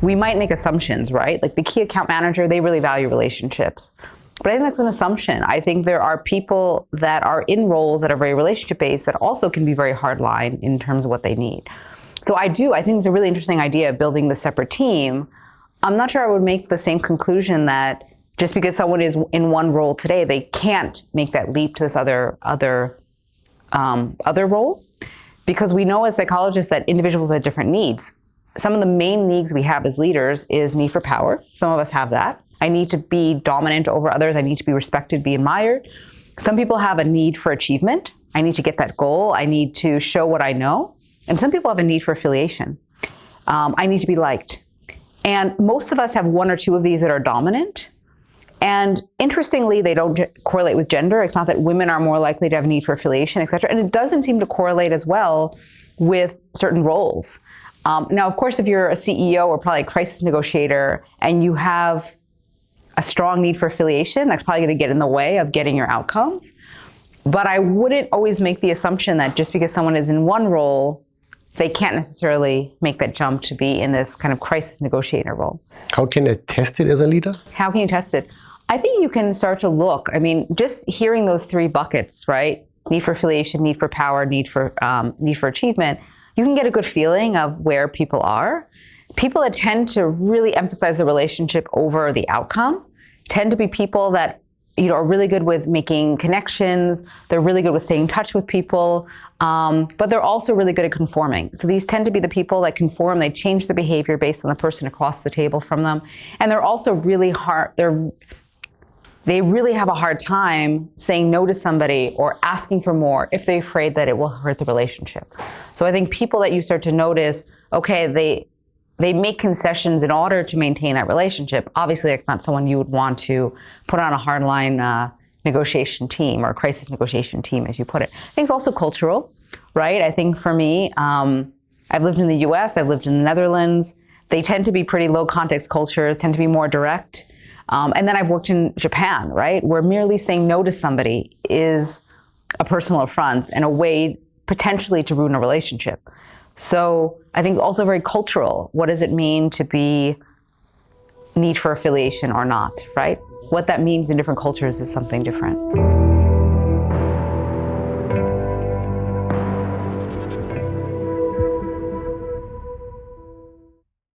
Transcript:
we might make assumptions, right? Like the key account manager, they really value relationships. But I think that's an assumption. I think there are people that are in roles that are very relationship-based that also can be very hardline in terms of what they need. So I think it's a really interesting idea of building the separate team. I'm not sure I would make the same conclusion that just because someone is in one role today, they can't make that leap to this other role. Because we know as psychologists that individuals have different needs. Some of the main needs we have as leaders is need for power. Some of us have that. I need to be dominant over others. I need to be respected, be admired. Some people have a need for achievement. I need to get that goal. I need to show what I know. And some people have a need for affiliation. I need to be liked. And most of us have one or two of these that are dominant. And interestingly, they don't correlate with gender. It's not that women are more likely to have a need for affiliation, et cetera. And it doesn't seem to correlate as well with certain roles. Now, of course, if you're a CEO or probably a crisis negotiator and you have a strong need for affiliation, that's probably going to get in the way of getting your outcomes. But I wouldn't always make the assumption that just because someone is in one role, they can't necessarily make that jump to be in this kind of crisis negotiator role. How can I test it as a leader? How can you test it? I think you can start to look. I mean, just hearing those three buckets, right? Need for affiliation, need for power, need for achievement. You can get a good feeling of where people are. People that tend to really emphasize the relationship over the outcome tend to be people that are really good with making connections. They're really good with staying in touch with people, but they're also really good at conforming. So these tend to be the people that conform. They change the behavior based on the person across the table from them, and they're also really hard. They really have a hard time saying no to somebody or asking for more if they're afraid that it will hurt the relationship. So I think people that you start to notice, okay, they make concessions in order to maintain that relationship. Obviously, that's not someone you would want to put on a hardline negotiation team or crisis negotiation team, as you put it. I think it's also cultural, right? I think for me, I've lived in the US, I've lived in the Netherlands. They tend to be pretty low context cultures, tend to be more direct. And then I've worked in Japan, right? Where merely saying no to somebody is a personal affront and a way potentially to ruin a relationship. So I think it's also very cultural. What does it mean to be need for affiliation or not, right? What that means in different cultures is something different.